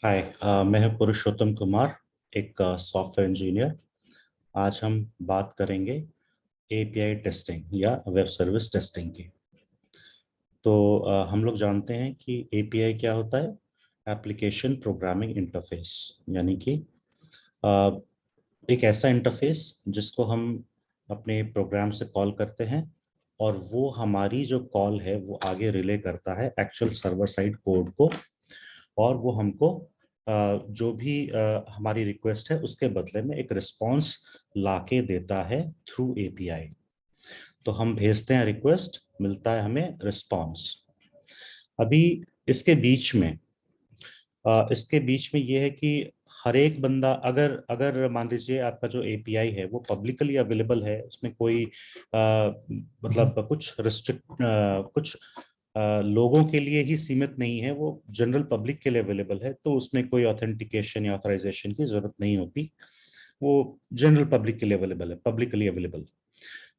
हाय। मैं हूं पुरुषोत्तम कुमार, एक सॉफ्टवेयर इंजीनियर। आज हम बात करेंगे एपीआई टेस्टिंग या वेब सर्विस टेस्टिंग की। तो हम लोग जानते हैं कि एपीआई क्या होता है। एप्लीकेशन प्रोग्रामिंग इंटरफेस, यानी कि अ, एक ऐसा इंटरफेस जिसको हम अपने प्रोग्राम से कॉल करते हैं और वो हमारी जो कॉल है वो आगे रिले करता है एक्चुअल सर्वर साइड कोड को। और वो हमको जो भी हमारी रिक्वेस्ट है उसके बदले में एक रिस्पॉन्स लाके देता है थ्रू एपीआई। तो हम भेजते हैं रिक्वेस्ट, मिलता है हमें रिस्पॉन्स। अभी इसके बीच में ये है कि हर एक बंदा, अगर अगर मान लीजिए आपका जो एपीआई है वो पब्लिकली अवेलेबल है, उसमें कोई मतलब कुछ लोगों के लिए ही सीमित नहीं है, वो जनरल पब्लिक के लिए अवेलेबल है, तो उसमें कोई ऑथेंटिकेशन या ऑथराइजेशन की जरूरत नहीं होती। वो जनरल पब्लिक के लिए अवेलेबल है, पब्लिकली अवेलेबल।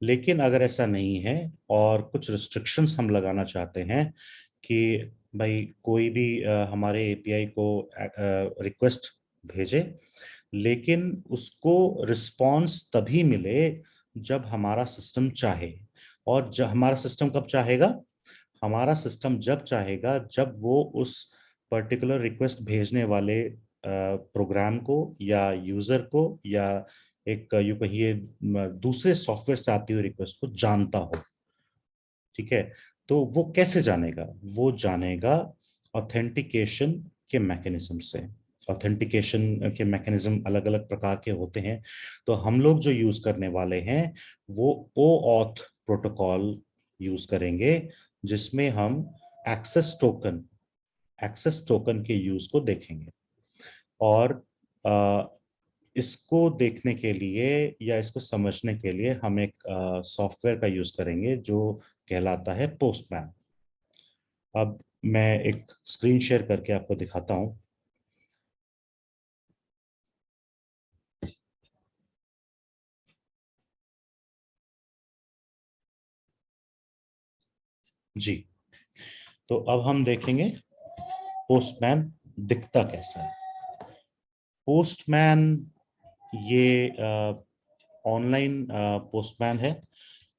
लेकिन अगर ऐसा नहीं है और कुछ रिस्ट्रिक्शंस हम लगाना चाहते हैं कि भाई कोई भी हमारे एपीआई को रिक्वेस्ट भेजे, लेकिन उसको रिस्पांस तभी मिले जब हमारा सिस्टम चाहे। और जब हमारा सिस्टम कब चाहेगा? हमारा सिस्टम जब चाहेगा जब वो उस पर्टिकुलर रिक्वेस्ट भेजने वाले प्रोग्राम को या यूजर को या एक यू कहिए दूसरे सॉफ्टवेयर से आती हुई रिक्वेस्ट को जानता हो। ठीक है। तो वो कैसे जानेगा? वो जानेगा ऑथेंटिकेशन के मैकेनिज्म से। ऑथेंटिकेशन के मैकेनिज्म अलग अलग प्रकार के होते हैं। तो हम लोग जो यूज करने वाले हैं वो ओ ऑथ प्रोटोकॉल यूज करेंगे, जिसमें हम एक्सेस टोकन एक्सेस टोकन के यूज को देखेंगे। और अ, इसको देखने के लिए या इसको समझने के लिए हम एक सॉफ्टवेयर का यूज करेंगे जो कहलाता है पोस्टमैन। अब मैं एक स्क्रीन शेयर करके आपको दिखाता हूं। जी। तो अब हम देखेंगे पोस्टमैन दिखता कैसा है। पोस्टमैन ये ऑनलाइन पोस्टमैन है,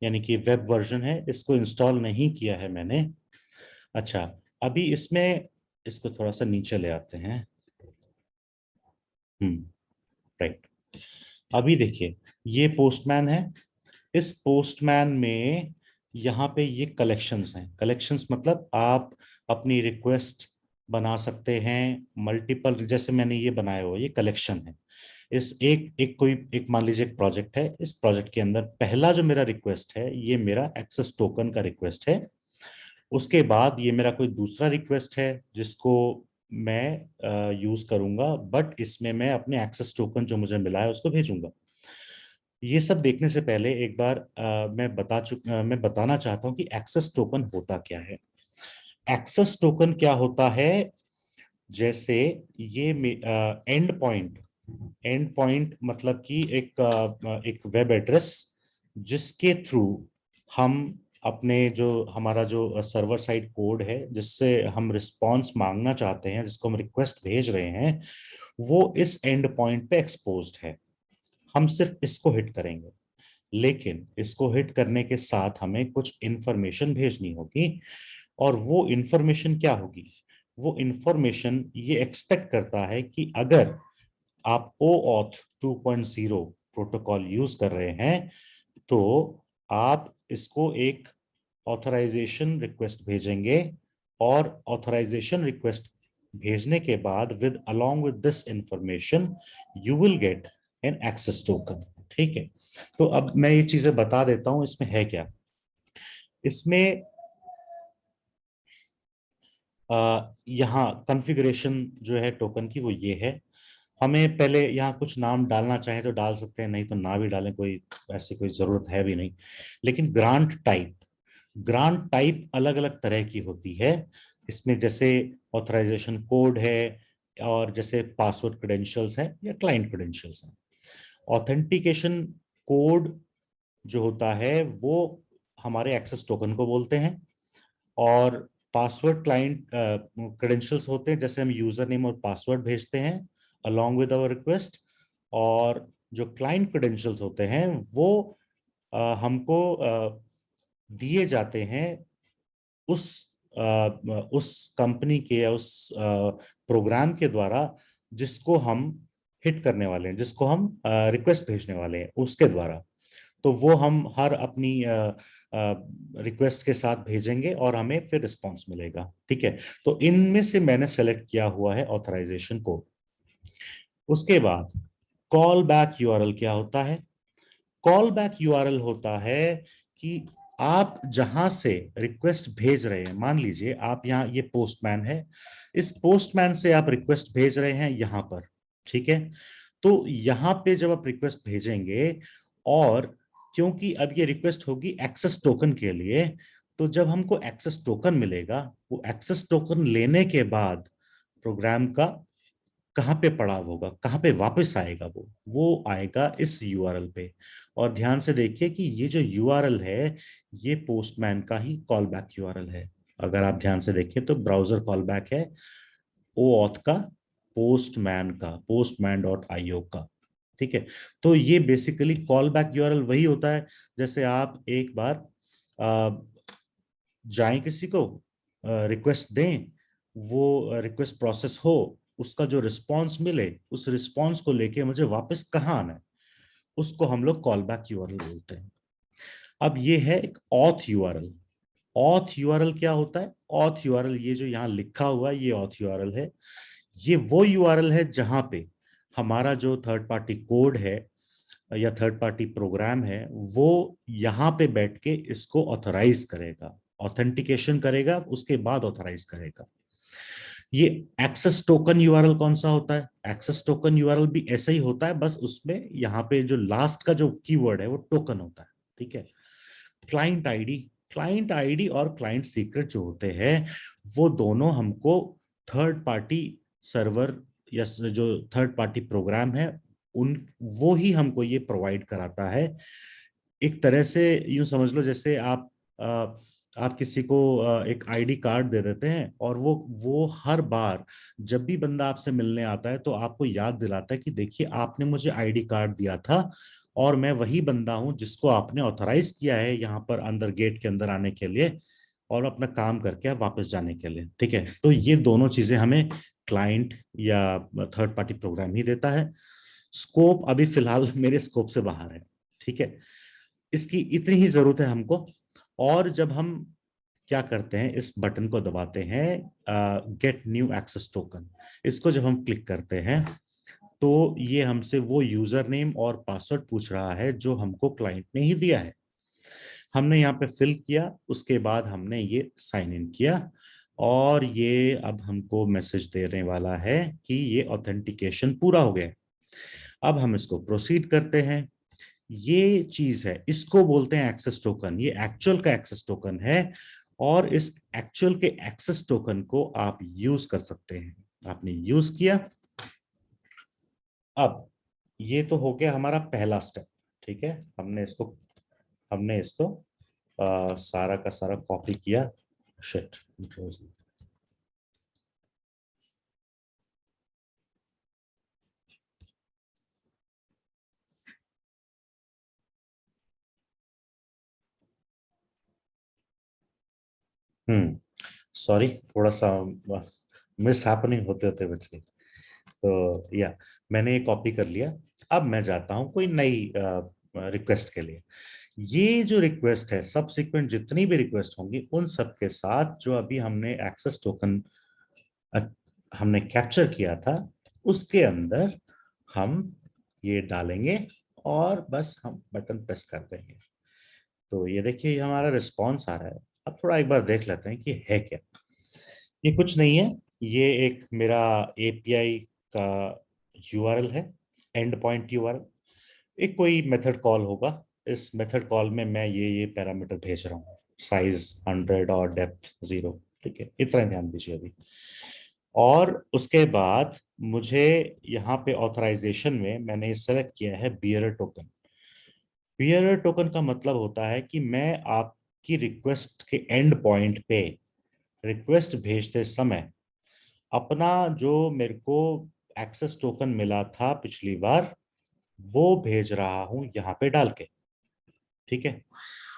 यानी कि वेब वर्जन है। इसको इंस्टॉल नहीं किया है मैंने। अच्छा, अभी इसमें इसको थोड़ा सा नीचे ले आते हैं। राइट। अभी देखिए, ये पोस्टमैन है। इस पोस्टमैन में यहाँ पे ये कलेक्शंस हैं। कलेक्शंस मतलब आप अपनी रिक्वेस्ट बना सकते हैं मल्टीपल, जैसे मैंने ये बनाया हुआ, ये कलेक्शन है। इस एक एक कोई एक मान लीजिए एक प्रोजेक्ट है। इस प्रोजेक्ट के अंदर पहला जो मेरा रिक्वेस्ट है ये मेरा एक्सेस टोकन का रिक्वेस्ट है। उसके बाद ये मेरा कोई दूसरा रिक्वेस्ट है जिसको मैं यूज करूंगा, बट इसमें मैं अपने एक्सेस टोकन जो मुझे मिला है उसको भेजूंगा। ये सब देखने से पहले एक बार मैं बताना चाहता हूं कि एक्सेस टोकन होता क्या है। एक्सेस टोकन क्या होता है? जैसे ये एंड पॉइंट मतलब कि एक वेब एड्रेस जिसके थ्रू हम अपने जो हमारा जो सर्वर साइड कोड है जिससे हम रिस्पांस मांगना चाहते हैं, जिसको हम रिक्वेस्ट भेज रहे हैं, वो इस एंड पॉइंट पे एक्सपोज्ड है। हम सिर्फ इसको हिट करेंगे, लेकिन इसको हिट करने के साथ हमें कुछ इंफॉर्मेशन भेजनी होगी। और वो इंफॉर्मेशन क्या होगी? वो इंफॉर्मेशन ये एक्सपेक्ट करता है कि अगर आप ओ ऑथ 2.0 प्रोटोकॉल यूज कर रहे हैं तो आप इसको एक ऑथराइजेशन रिक्वेस्ट भेजेंगे। और ऑथराइजेशन रिक्वेस्ट भेजने के बाद with along with this information you will get an access token. ठीक है। तो अब मैं ये चीजें बता देता हूं इसमें है क्या। इसमें यहाँ कॉन्फ़िगरेशन जो है टोकन की वो ये है। हमें पहले यहाँ कुछ नाम डालना चाहे तो डाल सकते हैं, नहीं तो ना भी डालें, कोई ऐसी कोई जरूरत है भी नहीं। लेकिन ग्रांट टाइप अलग अलग तरह की होती है। इसमें जैसे ऑथराइजेशन कोड है, और जैसे पासवर्ड क्रेडेंशियल्स है या क्लाइंट क्रेडेंशियल्स है। ऑथेंटिकेशन कोड जो होता है वो हमारे एक्सेस टोकन को बोलते हैं। और पासवर्ड क्लाइंट क्रेडेंशियल्स होते हैं, जैसे हम यूजर नेम और पासवर्ड भेजते हैं अलोंग विद आवर रिक्वेस्ट, और जो क्लाइंट क्रेडेंशियल्स होते हैं वो हमको दिए जाते हैं उस उस कंपनी के या उस प्रोग्राम के द्वारा जिसको हम हिट करने वाले हैं, जिसको हम रिक्वेस्ट भेजने वाले हैं उसके द्वारा। तो वो हम हर अपनी रिक्वेस्ट के साथ भेजेंगे और हमें फिर रिस्पॉन्स मिलेगा। ठीक है, तो इनमें से मैंने सेलेक्ट किया हुआ है ऑथराइजेशन को। उसके बाद कॉल बैक यूआरएल क्या होता है? कॉल बैक यूआरएल होता है कि आप जहां से रिक्वेस्ट भेज रहे हैं, मान लीजिए आप यहाँ, ये पोस्टमैन है, इस पोस्टमैन से आप रिक्वेस्ट भेज रहे हैं यहां पर। ठीक है, तो यहां पे जब आप रिक्वेस्ट भेजेंगे, और क्योंकि अब ये रिक्वेस्ट होगी एक्सेस टोकन के लिए, तो जब हमको एक्सेस टोकन मिलेगा, वो एक्सेस टोकन लेने के बाद प्रोग्राम का कहाँ पे पड़ाव होगा, कहाँ पे वापस आएगा, वो आएगा इस यूआरएल पे। और ध्यान से देखिए कि ये जो यूआरएल है ये पोस्टमैन का ही कॉल बैक यूआरएल है। अगर आप ध्यान से देखिए तो ब्राउजर कॉल बैक है ओ ऑथ का, पोस्टमैन का, postman.io का। ठीक है, तो ये बेसिकली कॉल बैक यूआरएल वही होता है, जैसे आप एक बार जाएं किसी को रिक्वेस्ट दें, वो रिक्वेस्ट प्रोसेस हो, उसका जो रिस्पांस मिले, उस रिस्पांस को लेके मुझे वापस कहाँ आना है, उसको हम लोग कॉल बैक यूआरएल बोलते हैं। अब ये है एक ऑथ यूआरएल। ऑथ यूआरएल क्या होता है? ऑथ यूआरएल, ये जो यहाँ लिखा हुआ है ये ऑथ यूआरएल है। ये वो यूआरएल है जहां पे हमारा जो थर्ड पार्टी कोड है या थर्ड पार्टी प्रोग्राम है, वो यहाँ पे बैठ के इसको ऑथराइज करेगा, ऑथेंटिकेशन करेगा, उसके बाद ऑथराइज करेगा। ये एक्सेस टोकन यूआरएल कौन सा होता है? एक्सेस टोकन यूआरएल भी ऐसा ही होता है, बस उसमें यहाँ पे जो लास्ट का जो कीवर्ड है वो टोकन होता है। ठीक है, क्लाइंट आईडी, क्लाइंट आईडी और क्लाइंट सीक्रेट जो होते हैं वो दोनों हमको थर्ड पार्टी सर्वर या जो थर्ड पार्टी प्रोग्राम है उन, वो ही हमको ये प्रोवाइड कराता है। एक तरह से यूं समझ लो जैसे आप किसी को एक आईडी कार्ड दे देते हैं, और वो हर बार जब भी बंदा आपसे मिलने आता है तो आपको याद दिलाता है कि देखिए आपने मुझे आईडी कार्ड दिया था, और मैं वही बंदा हूं जिसको आपने ऑथराइज किया है यहाँ पर अंदर गेट के अंदर आने के लिए और अपना काम करके आप वापस जाने के लिए। ठीक है, तो ये दोनों चीजें हमें क्लाइंट या थर्ड पार्टी प्रोग्राम ही देता है। स्कोप अभी फिलहाल मेरे स्कोप से बाहर है। ठीक है, इसकी इतनी ही जरूरत है हमको। और जब हम क्या करते हैं, इस बटन को दबाते हैं गेट न्यू एक्सेस टोकन, इसको जब हम क्लिक करते हैं तो ये हमसे वो यूजर नेम और पासवर्ड पूछ रहा है जो हमको क्लाइंट ने ही दिया है। हमने यहाँ पे फिल किया, उसके बाद हमने ये साइन इन किया, और ये अब हमको मैसेज देने वाला है कि ये ऑथेंटिकेशन पूरा हो गया। अब हम इसको प्रोसीड करते हैं। ये चीज है, इसको बोलते हैं एक्सेस टोकन। ये एक्चुअल का एक्सेस टोकन है, और इस एक्चुअल के एक्सेस टोकन को आप यूज कर सकते हैं। आपने यूज किया। अब ये तो हो गया हमारा पहला स्टेप। ठीक है, हमने इसको सारा का सारा कॉपी किया। शिट, सॉरी, थोड़ा सा मिस हैपनिंग होते होते बच गई। तो या मैंने ये कॉपी कर लिया। अब मैं जाता हूं कोई नई रिक्वेस्ट के लिए। ये जो रिक्वेस्ट है, सबसिक्वेंट जितनी भी रिक्वेस्ट होंगी उन सब के साथ जो अभी हमने एक्सेस टोकन हमने कैप्चर किया था उसके अंदर हम ये डालेंगे, और बस हम बटन प्रेस कर देंगे। तो ये देखिए, ये हमारा रिस्पॉन्स आ रहा है। अब थोड़ा एक बार देख लेते हैं कि है क्या। ये कुछ नहीं है, ये एक मेरा एपीआई का यूआरएल है, एंड पॉइंट यूआरएल। एक कोई मेथड कॉल होगा। इस मेथड कॉल में मैं ये पैरामीटर भेज रहा हूँ, साइज 100 और डेप्थ 0। ठीक है, इतना ध्यान दीजिए अभी। और उसके बाद मुझे यहाँ पे ऑथराइजेशन में मैंने सेलेक्ट किया है बियरर टोकन। बियरर टोकन का मतलब होता है कि मैं आपकी रिक्वेस्ट के एंड पॉइंट पे रिक्वेस्ट भेजते समय अपना जो मेरे को एक्सेस टोकन मिला था पिछली बार वो भेज रहा हूं यहाँ पे डाल के। ठीक है,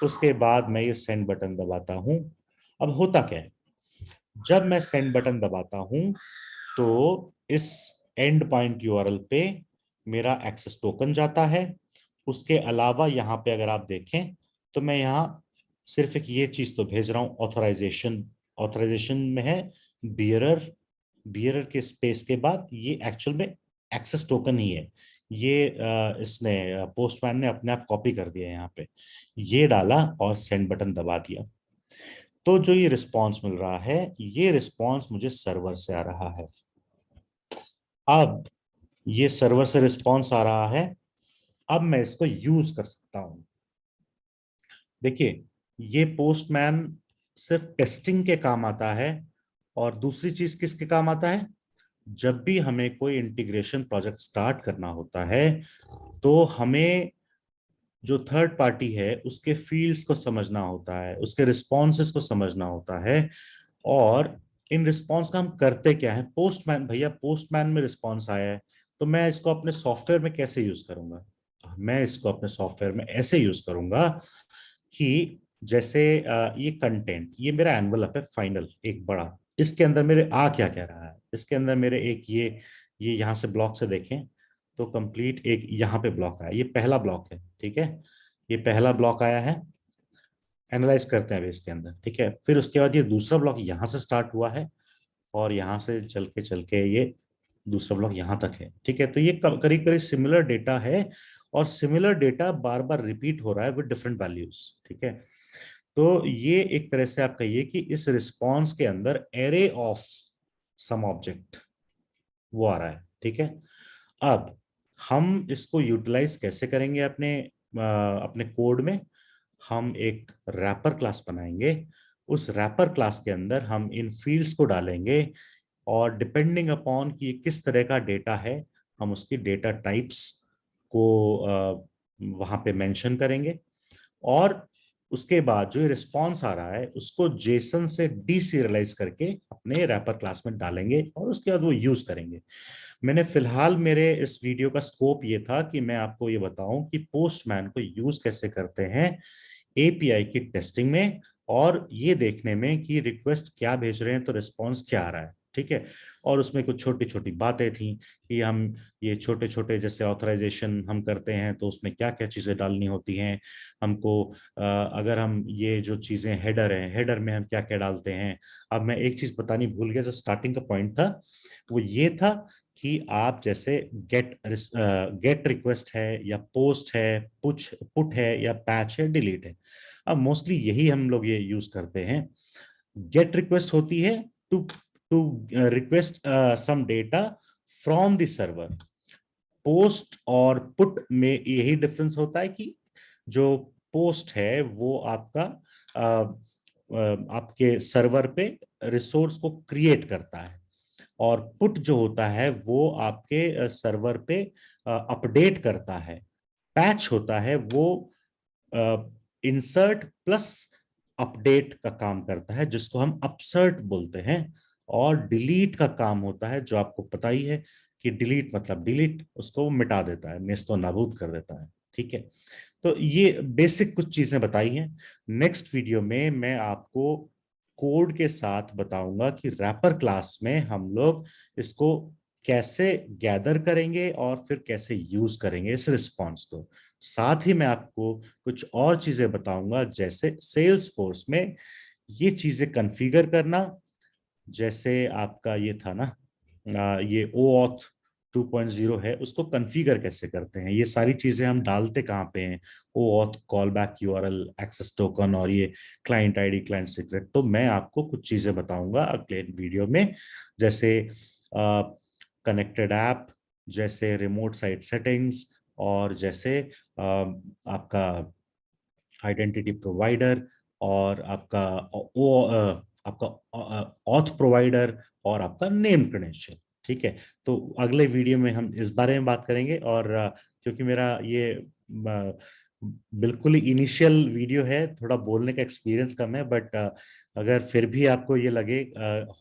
उसके बाद मैं ये सेंड बटन दबाता हूं। अब होता क्या है, जब मैं सेंड बटन दबाता हूं तो इस एंड पॉइंट यूआरएल पे मेरा एक्सेस टोकन जाता है। उसके अलावा यहाँ पे अगर आप देखें तो मैं यहाँ सिर्फ एक ये चीज तो भेज रहा हूँ, ऑथराइजेशन। ऑथराइजेशन में है बियरर, बियरर के स्पेस के बाद ये एक्चुअल में एक्सेस टोकन ही है। ये इसने पोस्टमैन ने अपने आप कॉपी कर दिया यहाँ पे, ये डाला और सेंड बटन दबा दिया। तो जो ये रिस्पॉन्स मिल रहा है, ये रिस्पॉन्स मुझे सर्वर से आ रहा है। अब ये सर्वर से रिस्पॉन्स आ रहा है, अब मैं इसको यूज कर सकता हूं। देखिए, ये पोस्टमैन सिर्फ टेस्टिंग के काम आता है, और दूसरी चीज किसके काम आता है, जब भी हमें कोई इंटीग्रेशन प्रोजेक्ट स्टार्ट करना होता है तो हमें जो थर्ड पार्टी है उसके फील्ड्स को समझना होता है, उसके रिस्पॉन्सेस को समझना होता है, और इन रिस्पॉन्स का हम करते क्या है। पोस्टमैन, भैया पोस्टमैन में रिस्पॉन्स आया है तो मैं इसको अपने सॉफ्टवेयर में कैसे यूज करूंगा। मैं इसको अपने सॉफ्टवेयर में ऐसे यूज करूंगा कि जैसे ये कंटेंट, ये मेरा एनवलप है फाइनल एक बड़ा, इसके अंदर मेरे आ क्या कह रहा है, इसके अंदर मेरे एक ये यहाँ से ब्लॉक से देखें तो कंप्लीट एक यहाँ पे ब्लॉक आया, ये पहला ब्लॉक है। ठीक है, ये पहला ब्लॉक आया है, एनालाइज करते हैं अभी इसके अंदर। ठीक है, फिर उसके बाद ये दूसरा ब्लॉक यहाँ से स्टार्ट हुआ है और यहाँ से चल के ये दूसरा ब्लॉक यहाँ तक है। ठीक है, तो ये करीब करीब सिमिलर डेटा है, और सिमिलर डेटा बार बार रिपीट हो रहा है विद डिफरेंट वैल्यूज। ठीक है, तो ये एक तरह से आप कहिए कि इस रिस्पॉन्स के अंदर एरे ऑफ सम ऑब्जेक्ट वो आ रहा है। ठीक है, अब हम इसको यूटिलाइज कैसे करेंगे अपने कोड में। हम एक रैपर क्लास बनाएंगे, उस रैपर क्लास के अंदर हम इन फील्ड्स को डालेंगे, और डिपेंडिंग अपॉन कि ये किस तरह का डेटा है हम उसकी डेटा टाइप्स को वहां पे मेंशन करेंगे, और उसके बाद जो रिस्पॉन्स आ रहा है उसको जेसन से डीसीरियलाइज करके अपने रैपर क्लास में डालेंगे, और उसके बाद वो यूज करेंगे। मैंने फिलहाल मेरे इस वीडियो का स्कोप ये था कि मैं आपको ये बताऊं कि पोस्टमैन को यूज कैसे करते हैं एपीआई की टेस्टिंग में, और ये देखने में कि रिक्वेस्ट क्या भेज रहे हैं तो रिस्पॉन्स क्या आ रहा है। ठीक है, और उसमें कुछ छोटी छोटी बातें थी कि हम ये छोटे छोटे जैसे ऑथराइजेशन हम करते हैं तो उसमें क्या क्या चीजें डालनी होती हैं हमको। अगर हम ये जो चीजें हेडर है, हेडर में हम क्या क्या डालते हैं। अब मैं एक चीज बतानी भूल गया, जो स्टार्टिंग का पॉइंट था वो ये था कि आप जैसे गेट रिक्वेस्ट है या पोस्ट है, पुट है या पैच है, डिलीट है। अब मोस्टली यही हम लोग ये यूज करते हैं। गेट रिक्वेस्ट होती है to to request some data from the server. Post और पुट में यही डिफरेंस होता है कि जो पोस्ट है वो आपका आपके सर्वर पे रिसोर्स को क्रिएट करता है, और पुट जो होता है वो आपके सर्वर पे अपडेट करता है। पैच होता है वो इंसर्ट प्लस अपडेट का काम करता है, जिसको हम अपसर्ट बोलते हैं। और डिलीट का काम होता है, जो आपको पता ही है कि डिलीट मतलब डिलीट, उसको मिटा देता है, नेस्तो नाबूद कर देता है। ठीक है, तो ये बेसिक कुछ चीजें बताई हैं। नेक्स्ट वीडियो में मैं आपको कोड के साथ बताऊंगा कि रैपर क्लास में हम लोग इसको कैसे गैदर करेंगे और फिर कैसे यूज करेंगे इस रिस्पॉन्स को। साथ ही मैं आपको कुछ और चीजें बताऊंगा, जैसे सेल्स फोर्स में ये चीजें कॉन्फ़िगर करना, जैसे आपका ये था ना ये OAuth 2.0 है, उसको कॉन्फ़िगर कैसे करते हैं, ये सारी चीजें हम डालते कहाँ पे हैं, OAuth, call back URL, access token, और ये क्लाइंट आईडी, क्लाइंट सीक्रेट। तो मैं आपको कुछ चीजें बताऊंगा अगले वीडियो में, जैसे कनेक्टेड ऐप, जैसे रिमोट साइट सेटिंग्स, और जैसे आपका आइडेंटिटी प्रोवाइडर, और आपका ऑथ प्रोवाइडर, और आपका नेम क्रेडेंशियल। ठीक है, तो अगले वीडियो में हम इस बारे में बात करेंगे। और क्योंकि मेरा ये बिल्कुल इनिशियल वीडियो है, थोड़ा बोलने का एक्सपीरियंस कम है, बट अगर फिर भी आपको ये लगे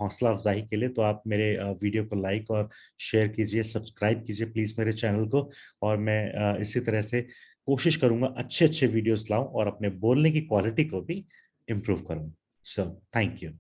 हौसला अफजाई के लिए, तो आप मेरे वीडियो को लाइक और शेयर कीजिए, सब्सक्राइब कीजिए प्लीज मेरे चैनल को। और मैं इसी तरह से कोशिश करूंगा अच्छे अच्छे वीडियोस लाऊं और अपने बोलने की क्वालिटी को भी इम्प्रूव करूं। So thank you.